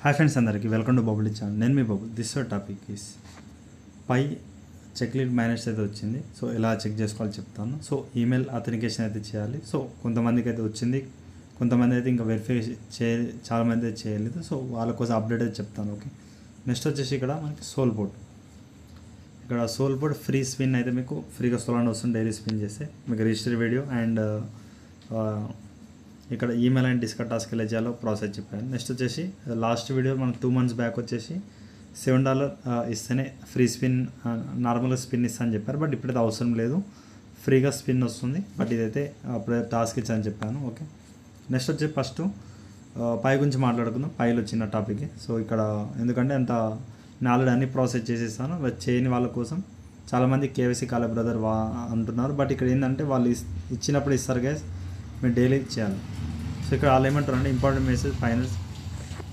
Hi friends అందరికీ welcome to bubble channel. నేను మీ bubble. This topic is pi checklist manage అయితే వచ్చింది. సో ఎలా చెక్ చేసుకోవాలో చెప్తాను. సో ఈమెయిల్ అథెంటికేషన్ అయితే చేయాలి. సో కొంతమందికి అయితే వచ్చింది, కొంతమంది అయితే ఇంకా వెరిఫై చాలామంది అయితే చేయలేదు. సో వాళ్ళ కోసం అప్డేట్ అయితే చెప్తాను. ఓకే, నెక్స్ట్ వచ్చేసి ఇక్కడ మనకి సోల్పోర్ట్. ఇక్కడ సోల్పోర్ట్ ఫ్రీ స్పిన్ అయితే మీకు ఫ్రీగా సోలాన్ వస్తుంది. డైలీ స్పిన్ చేస్తే మీకు రిజిస్టర్ వీడియో అండ్ ఇక్కడ ఈమెయిల్ అండ్ డిస్కట్ టాస్క్ ఎలా చేయాలో ప్రాసెస్ చెప్పాను. నెక్స్ట్ వచ్చేసి లాస్ట్ వీడియో మనకు 2 months బ్యాక్ వచ్చేసి $7 ఇస్తేనే ఫ్రీ స్పిన్, నార్మల్గా స్పిన్ ఇస్తా అని చెప్పారు. బట్ ఇప్పుడైతే అవసరం లేదు, ఫ్రీగా స్పిన్ వస్తుంది. బట్ ఇదైతే అప్పుడే టాస్క్ ఇచ్చాను చెప్పాను. ఓకే, నెక్స్ట్ వచ్చి ఫస్ట్ పై గురించి మాట్లాడుకుందాం. పైలో చిన్న టాపిక్. సో ఇక్కడ ఎందుకంటే అంత నేను ఆల్రెడీ అన్ని ప్రాసెస్ చేసేస్తాను. చేయని వాళ్ళ కోసం చాలామంది కేవైసీ కాలే బ్రదర్ అంటున్నారు. బట్ ఇక్కడ ఏంటంటే వాళ్ళు ఇచ్చినప్పుడు ఇస్తారు గైస్, మీరు డైలీ చేయాలి. సో ఇక్కడ వాళ్ళు ఏమంటారు అంటే important message finals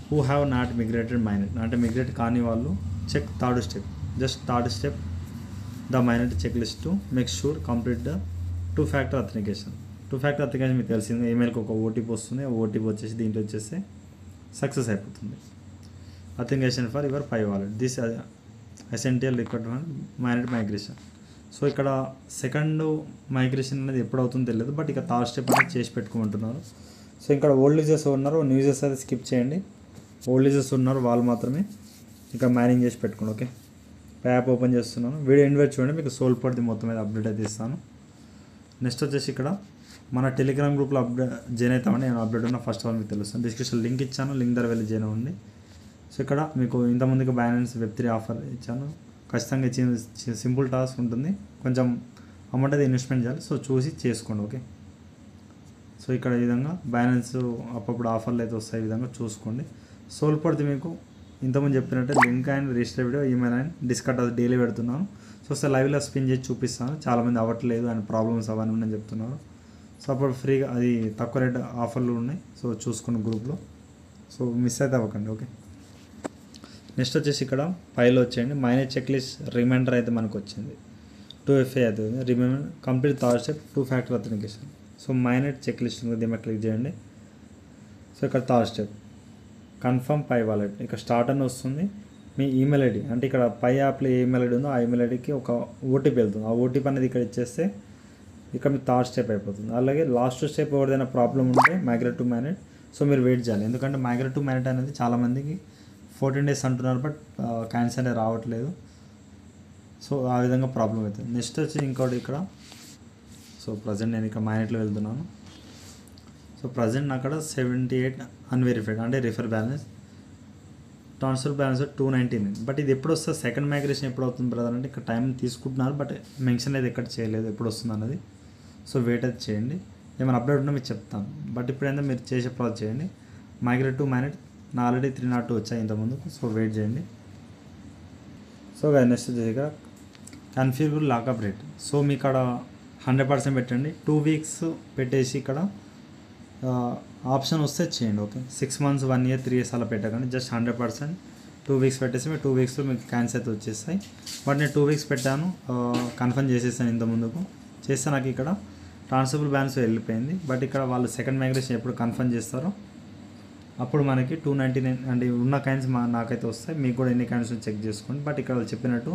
who have not migrated mainnet, అంటే మిగ్రేట్ కాని వాళ్ళు check third step, just third step the mainnet check list to make sure complete the 2-factor authentication. 2-factor authentication మీకు తెలిసింది, ఈమెయిల్కి ఒక ఓటీపీ వస్తుంది. ఓటీపీ వచ్చేసి దీంట్లో వచ్చేస్తే సక్సెస్ అయిపోతుంది. Authentication for your pi wallet, this essential required for mainnet migration. So ఇక్కడ second migration అనేది ఎప్పుడు అవుతుందో తెలియదు, బట్ ఇక థర్డ్ స్టెప్ అనేది చేసి పెట్టుకోమంటున్నారు. సో ఇక్కడ ఓల్డ్ యూజర్స్ ఉన్నారు, న్యూ యూజర్స్ అయితే స్కిప్ చేయండి. ఓల్డ్ యూజర్స్ ఉన్నారు వాళ్ళు మాత్రమే ఇక్కడ మ్యానేజ్ చేసి పెట్టుకోండి. ఓకే, యాప్ ఓపెన్ చేస్తున్నాను. వీడియో ఇన్వైట్ చూడండి, మీకు సోల్పోర్ట్ది మొత్తం మీద అప్డేట్ అయితే ఇస్తాను. నెక్స్ట్ వచ్చేసి ఇక్కడ మన టెలిగ్రామ్ గ్రూప్లో జాయిన్ అవుతామని నేను అప్డేట్ ఉన్న ఫస్ట్ ఆల్ మీకు తెలుస్తాను. డిస్క్రిప్షన్ లింక్ ఇచ్చాను, లింక్ ద్వారా వెళ్ళి జాయిన్ అవ్వండి. సో ఇక్కడ మీకు ఇంతకుముందుగా బ్యాలెన్స్ Web3 ఆఫర్ ఇచ్చాను. ఖచ్చితంగా సింపుల్ టాస్క్ ఉంటుంది, కొంచెం అమౌంట్ అయితే ఇన్వెస్ట్మెంట్ చేయాలి. సో చూసి చేసుకోండి. ఓకే, సో ఇక్కడ ఈ విధంగా బ్యాలెన్స్ అప్పుడప్పుడు ఆఫర్లు అయితే వస్తాయి, ఈ విధంగా చూసుకోండి. సోల్పోర్ట్ది మీకు ఇంతకుముందు చెప్పినట్టే link and register video, email and discord అది డైలీ పెడుతున్నాను. సో ఒకసారి లైవ్లో స్పిన్ చేసి చూపిస్తాను. చాలామంది అవ్వట్లేదు అండ్ ప్రాబ్లమ్స్ అవన్నీ ఉన్నాయని చెప్తున్నారు. సో అప్పుడు ఫ్రీగా అది తక్కువ రేట్ ఆఫర్లు ఉన్నాయి. సో చూసుకోండి గ్రూప్లో, సో మిస్ అయితే అవ్వకండి. ఓకే, నెక్స్ట్ వచ్చేసి ఇక్కడ పైలో వచ్చేయండి మైనేజ్ చెక్ లిస్ట్ రిమైండర్ అయితే మనకు వచ్చింది. 2FA అవుతుంది. Reminder complete third step 2-factor authentication. So mainnet check list దీని క్లిక్ చేయండి. సో ఇక్కడ third step confirm pi wallet, ఇక్కడ స్టార్ట్ అని వస్తుంది. మీ ఈమెయిల్ ఐడి అంటే ఇక్కడ పై యాప్లో ఏ ఈమెయిల్ ఐడి ఉందో ఆ ఈమెయిల్ ఐడికి ఒక ఓటీపీ వెళ్తుంది. ఆ ఓటీపీ అనేది ఇక్కడ ఇచ్చేస్తే ఇక్కడ మీకు థర్డ్ స్టెప్ అయిపోతుంది. అలాగే లాస్ట్ స్టెప్ ఎవరిదైనా ప్రాబ్లం ఉంటే మైగ్రేట్ టు మైనెట్. సో మీరు వెయిట్ చేయాలి, ఎందుకంటే మైగ్రేట్ టు మైనెట్ అనేది చాలామందికి 14 days అంటున్నారు, బట్ క్యాన్సర్ అనేది రావట్లేదు. సో ఆ విధంగా ప్రాబ్లం అవుతుంది. నెక్స్ట్ వచ్చి ఇంకోటి ఇక్కడ, సో ప్రజెంట్ నేను ఇక్కడ మైనెట్లో వెళ్తున్నాను. సో ప్రజెంట్ అక్కడ 78 అన్వెరిఫైడ్ అంటే refer balance, transfer balance 299. But ఇది ఎప్పుడు వస్తుంది, సెకండ్ మైగ్రేషన్ ఎప్పుడు అవుతుంది బ్రదర్ అంటే ఇక్కడ టైం తీసుకుంటున్నారు, బట్ మెన్షన్ అయితే ఎక్కడ చేయలేదు ఎప్పుడు వస్తుంది అన్నది. సో వెయిట్ అయితే చేయండి, ఏమైనా అప్డేట్ ఉన్నా మీకు చెప్తాను. బట్ ఇప్పుడైతే మీరు చేసే ప్రాసెస్ చేయండి. మైగ్రేట్ టు మైనెట్ నా ఆల్రెడీ 302 వచ్చాయి ఇంతకుముందు. సో వెయిట్ చేయండి. సో నెక్స్ట్ వచ్చేసి ఇక్కడ కన్ఫిగర్ లాకప్ రేట్. సో మీ ఇక్కడ 100% పెట్టండి. 2 weeks పెట్టేసి ఇక్కడ ఆప్షన్ వస్తే చేయండి. ఓకే, 6 months 1 year 3 years అలా పెట్టకండి. జస్ట్ 100% 2 weeks పెట్టేసి మీరు 2 weeksలో మీకు క్యాన్సర్ అయితే వచ్చేస్తాయి. బట్ నేను 2 weeks పెట్టాను, కన్ఫర్మ్ చేసేసాను ఇంత ముందుకు చేస్తే నాకు ఇక్కడ ట్రాన్స్ఫరబుల్ బ్యాలెన్స్ వెళ్ళిపోయింది. బట్ ఇక్కడ వాళ్ళు సెకండ్ మైగ్రేషన్ ఎప్పుడు కన్ఫర్మ్ చేస్తారో అప్పుడు మనకి 299 అంటే ఉన్న కాయిన్స్ నాకైతే వస్తాయి. మీకు కూడా ఎన్ని కాయిన్స్ చెక్ చేసుకోండి. బట్ ఇక్కడ వాళ్ళు చెప్పినట్టు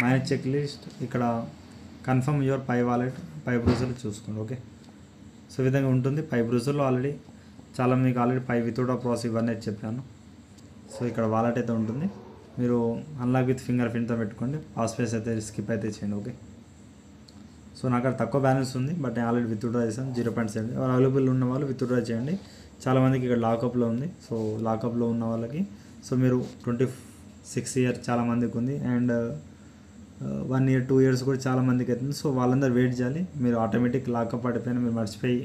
మేనేజ్ చెక్ లిస్ట్ ఇక్కడ కన్ఫర్మ్ యువర్ పై వాలెట్ పై బ్రౌజర్లో చూసుకోండి. ఓకే, సో ఈ విధంగా ఉంటుంది. పై బ్రౌజర్లో ఆల్రెడీ చాలా మీకు ఆల్రెడీ పై విత్డ్రా ప్రాసెస్ ఇవన్నీ అయితే చెప్పాను. సో ఇక్కడ వాలెట్ అయితే ఉంటుంది, మీరు అన్లాక్ విత్ ఫింగర్ ప్రింట్తో పెట్టుకోండి. పాస్వర్డ్స్ అయితే స్కిప్ అయితే చేయండి. ఓకే, సో నాకు అక్కడ తక్కువ బ్యాలెన్స్ ఉంది, బట్ నేను ఆల్రెడీ విత్డ్రా చేశాను 0.7. అవైలబుల్ ఉన్న వాళ్ళు విత్డ్రా చేయండి. చాలామందికి ఇక్కడ లాకప్లో ఉంది. సో లాకప్లో ఉన్న వాళ్ళకి సో మీరు 26 years చాలామందికి ఉంది, అండ్ 1 year 2 years కూడా చాలామందికి అవుతుంది. సో వాళ్ళందరూ వెయిట్ చేయాలి. మీరు ఆటోమేటిక్ లాకప్ పడిపోయినా మీరు మర్చిపోయి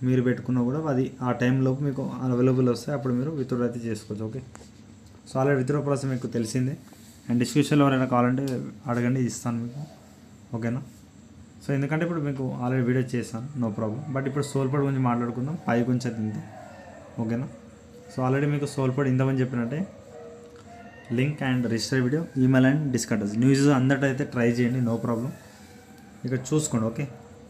మీరు పెట్టుకున్నా కూడా అది ఆ టైంలోపు మీకు అవైలబుల్ వస్తాయి, అప్పుడు మీరు విత్డ్రా అయితే చేసుకోవచ్చు. Okay, so already withdraw process మీకు తెలిసిందే, అండ్ డిస్క్రిప్షన్లో ఎవరైనా కావాలంటే అడగండి, ఇస్తాను మీకు. ఓకేనా, సో ఎందుకంటే ఇప్పుడు మీకు ఆల్రెడీ వీడియో చేస్తాను, నో ప్రాబ్లం. బట్ ఇప్పుడు సోల్పోర్ట్ గురించి మాట్లాడుకుందాం, పై గురించి అయితే ఇంతే. ఓకేనా, సో ఆల్రెడీ మీకు సోల్పోర్ట్ ఇంతమంది చెప్పినట్టే link and register video, email and డిస్కటర్స్. న్యూస్ అందరితో అయితే ట్రై చేయండి, నో ప్రాబ్లం. ఇక్కడ చూసుకోండి. ఓకే,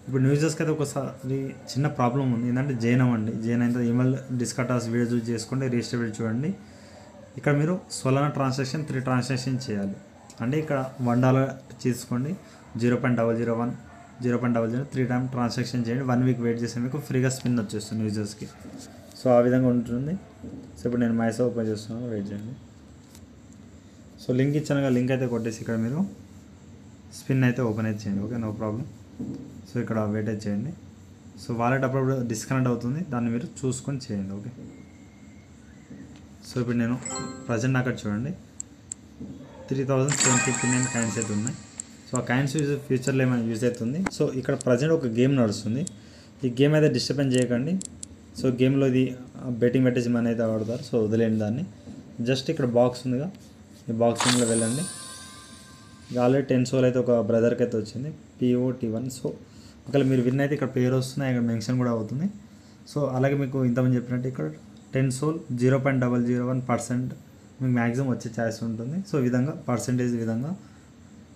ఇప్పుడు న్యూ యూజర్స్కి అయితే ఒకసారి చిన్న ప్రాబ్లం ఉంది, ఏంటంటే జాయిన్ అవ్వండి. జాయిన్ అయిన తర్వాత ఈమెయిల్ డిస్కటాస్ వీడియో చూసి చేసుకోండి, రిజిస్టర్ వీడియో చూడండి. ఇక్కడ మీరు సోలానా ట్రాన్సాక్షన్ 3 ట్రాన్సాక్షన్ చేయాలి. అంటే ఇక్కడ $1 తీసుకోండి, 0.001 0.00 3 టైమ్ ట్రాన్సాక్షన్ చేయండి. 1 వీక్ వెయిట్ చేస్తే మీకు ఫ్రీగా స్పిన్ వచ్చేస్తుంది యూజర్స్కి. సో ఆ విధంగా ఉంటుంది. సో ఇప్పుడు నేను మైసా ఓపెన్ చేస్తున్నాను, వెయిట్ చేయండి. సో లింక్ ఇచ్చాను కదా, లింక్ అయితే కొట్టేసి ఇక్కడ మీరు స్పిన్ అయితే ఓపెన్ అయితే చేయండి. Okay, no problem. సో ఇక్కడ వెయిట్ అయితే చేయండి. సో వాలెట్ అప్పుడప్పుడు డిస్కనెక్ట్ అవుతుంది, దాన్ని మీరు చూసుకొని చేయండి. ఓకే, సో ఇప్పుడు నేను ప్రజెంట్ అక్కడ చూడండి 3759 కాయిన్స్ అయితే ఉన్నాయి. సో ఆ కాయిన్స్ ఫ్యూచర్లో ఏమైనా యూజ్ అవుతుంది. సో ఇక్కడ ప్రజెంట్ ఒక గేమ్ నడుస్తుంది. ఈ గేమ్ అయితే డిస్టర్బెన్స్ చేయకండి. సో గేమ్లో ఇది బెట్టింగ్ పెట్టేసి మనీ అయితే ఆడతారు. సో వదిలేండి దాన్ని. జస్ట్ ఇక్కడ బాక్స్ ఉందిగా, ఈ బాక్స్ రూమ్లో వెళ్ళండి. ఆల్రెడీ 10 సోల్ అయితే ఒక బ్రదర్కి అయితే వచ్చింది, POT1. సో ఒకవేళ మీరు విన్ అయితే ఇక్కడ పేరు వస్తున్నాయి, ఇక్కడ మెన్షన్ కూడా అవుతుంది. సో అలాగే మీకు ఇంతమంది చెప్పినట్టు ఇక్కడ 10 సోల్ 0.001% మీకు మ్యాక్సిమం వచ్చే ఛాయిస్ ఉంటుంది. సో ఈ విధంగా పర్సెంటేజ్ విధంగా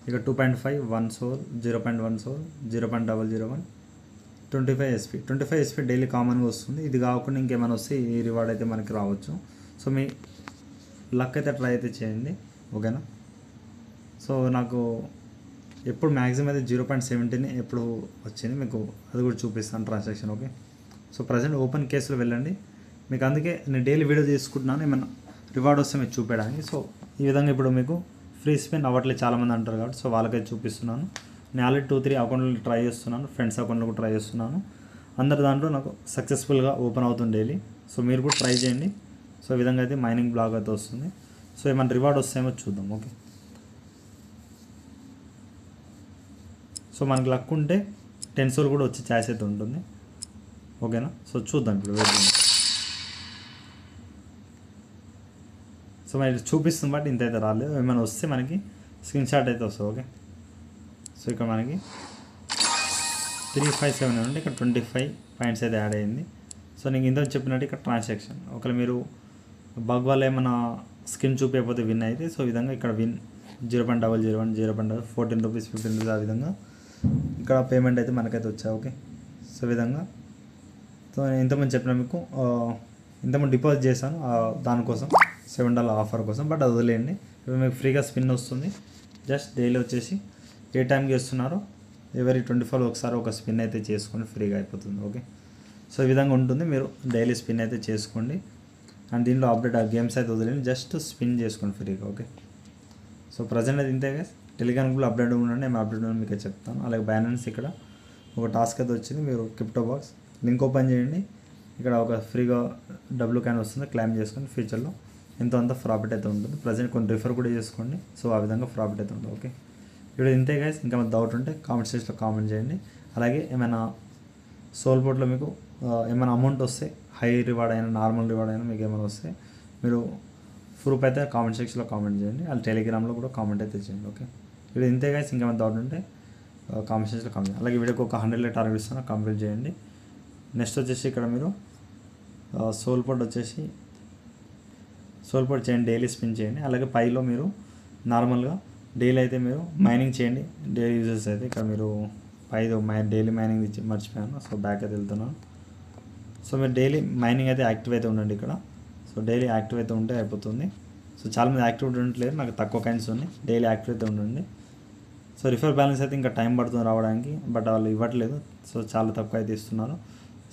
ఇక్కడ 2.5 1 సోల్ 0.1 సోల్ 0.001 25 SP 25 SP డైలీ కామన్గా వస్తుంది. ఇది కాకుండా ఇంకేమైనా వస్తే ఈ రివార్డ్ అయితే మనకి రావచ్చు. సో మీ లక్ అయితే ట్రై అయితే చేయండి. ఓకేనా. సో నాకు ఎప్పుడు మ్యాక్సిమం అయితే 0.17 ఎప్పుడు వచ్చింది, మీకు అది కూడా చూపిస్తాను transaction. Okay, so present open కేసులో వెళ్ళండి. మీకు అందుకే నేను డైలీ వీడియో తీసుకుంటున్నాను, ఏమన్నా రివార్డ్ వస్తే మీకు చూపించడానికి. సో ఈ విధంగా ఇప్పుడు మీకు ఫ్రీ స్పిన్ అవ్వట్లేదు చాలామంది అంటారు కాబట్టి, సో వాళ్ళకైతే చూపిస్తున్నాను. నేను ఆల్రెడీ 2-3 అకౌంట్లో ట్రై చేస్తున్నాను, ఫ్రెండ్స్ అకౌంట్లో కూడా ట్రై చేస్తున్నాను. అందరి దాంట్లో నాకు సక్సెస్ఫుల్గా ఓపెన్ అవుతుంది డైలీ. సో మీరు కూడా ట్రై చేయండి. సో ఈ విధంగా అయితే మైనింగ్ బ్లాగ్ అయితే వస్తుంది. సో ఏమైనా రివార్డ్ వస్తాయేమో చూద్దాం. ఓకే, సో మనకి లక్ ఉంటే 10 సోల్ కూడా వచ్చే ఛాయిస్ అయితే ఉంటుంది. ఓకేనా. సో చూద్దాం ఇప్పుడు వెయిట్ చేయండి. సో మరి చూపిస్తుంది బట్ ఇంత అయితే రాలేదు. ఏమైనా వస్తే మనకి స్క్రీన్ షాట్ అయితే వస్తుంది. ఓకే, సో ఇక్కడ మనకి 357 ఉంటే ఇక్కడ 25 పాయింట్స్ అయితే యాడ్ అయ్యింది. సో నేను ఇంత చెప్పినట్టు ఇక్కడ ట్రాన్సాక్షన్ ఒకవేళ మీరు బగ్ వల్ల ఏమైనా స్కిన్ చూపించకపోతే విన్ అయితే, సో ఈ విధంగా ఇక్కడ విన్ 0.001 0.14 రూపీస్ 15 రూపీస్ ఆ విధంగా ఇక్కడ పేమెంట్ అయితే మనకైతే వచ్చాయి. ఓకే, సో ఈ విధంగా. సో నేను ఇంతమంది చెప్పిన మీకు ఇంతమంది డిపాజిట్ చేశాను దానికోసం $7 ఆఫర్ కోసం, బట్ అది వదిలేయండి. ఇప్పుడు మీకు ఫ్రీగా స్పిన్ వస్తుంది. జస్ట్ డైలీ వచ్చేసి ఏ టైంకి చేస్తున్నారో ఎవరి 24 ఒకసారి ఒక స్పిన్ అయితే చేసుకోండి, ఫ్రీగా అయిపోతుంది. ఓకే, సో ఈ విధంగా ఉంటుంది. మీరు డైలీ స్పిన్ అయితే చేసుకోండి. అండ్ దీంట్లో అప్డేట్ ఆ గేమ్స్ అయితే వదిలేండి, జస్ట్ స్పిన్ చేసుకోండి ఫ్రీగా. ఓకే, సో ప్రజెంట్ అయితే ఇంతే గైస్. టెలిగ్రామ్ కూడా అప్డేట్ ఉండండి, మేము అప్డేట్ ఉండి మీకు చెప్తాను. అలాగే బ్యాలెన్స్ ఇక్కడ ఒక టాస్క్ అయితే వచ్చింది, మీరు క్రిప్టో బాక్స్ లింక్ ఓపెన్ చేయండి. ఇక్కడ ఒక ఫ్రీగా డబ్ల్యూ క్యాన్ వస్తుంది, క్లైమ్ చేసుకొని ఫ్యూచర్లో ఎంతో అంత ప్రాఫిట్ అయితే ఉంటుంది. ప్రజెంట్ కొన్ని రిఫర్ కూడా చేసుకోండి. సో ఆ విధంగా ప్రాఫిట్ అయితే ఉంటుంది. ఓకే, ఇప్పుడు ఇంతే గైస్. ఇంకా ఏమైనా డౌట్ ఉంటే కామెంట్ సెక్షన్లో కామెంట్ చేయండి. అలాగే ఏమైనా సోల్ పోర్ట్లో మీకు ఏమైనా అమౌంట్ వస్తే, హై రివార్డ్ అయినా నార్మల్ రివార్డ్ అయినా మీకు ఏమైనా వస్తే మీరు ప్రూఫ్ అయితే కామెంట్ సెక్షన్లో కామెంట్ చేయండి. అది టెలిగ్రామ్లో కూడా కామెంట్ అయితే చేయండి. ఓకే, ఇప్పుడు ఇంతే గైస్. ఇంకేమైనా డౌట్ ఉంటే కామెంట్ సెక్షన్లో కామెంట్ చేయండి. అలాగే వీడియోకి ఒక 100 టార్గెట్ ఇస్తాను, కంప్లీట్ చేయండి. నెక్స్ట్ వచ్చేసి ఇక్కడ మీరు సోల్ పోర్ట్ వచ్చేసి సోల్ పోర్ట్ చేయండి, డైలీ స్పిన్ చేయండి. అలాగే పైలో మీరు నార్మల్గా డైలీ అయితే మీరు మైనింగ్ చేయండి. డైలీ యూజెస్ అయితే ఇక్కడ మీరు పైదో డైలీ మైనింగ్ మర్చిపోయాను. సో బ్యాక్ అయితే వెళ్తున్నాను. సో మీరు డైలీ మైనింగ్ అయితే యాక్టివ్ అయితే ఉండండి ఇక్కడ. సో డైలీ యాక్టివ్ అయితే ఉంటే అయిపోతుంది. సో చాలామంది యాక్టివ్ ఉండట్లేదు, నాకు తక్కువ కాయిన్స్ ఉన్నాయి. డైలీ యాక్టివ్ అయితే ఉండండి. సో రిఫర్ బ్యాలెన్స్ అయితే ఇంకా టైం పడుతుంది రావడానికి, బట్ వాళ్ళు ఇవ్వట్లేదు. సో చాలా తక్కువ అయితే ఇస్తున్నారు.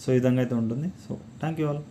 సో ఈ విధంగా అయితే ఉంటుంది. So thank you all.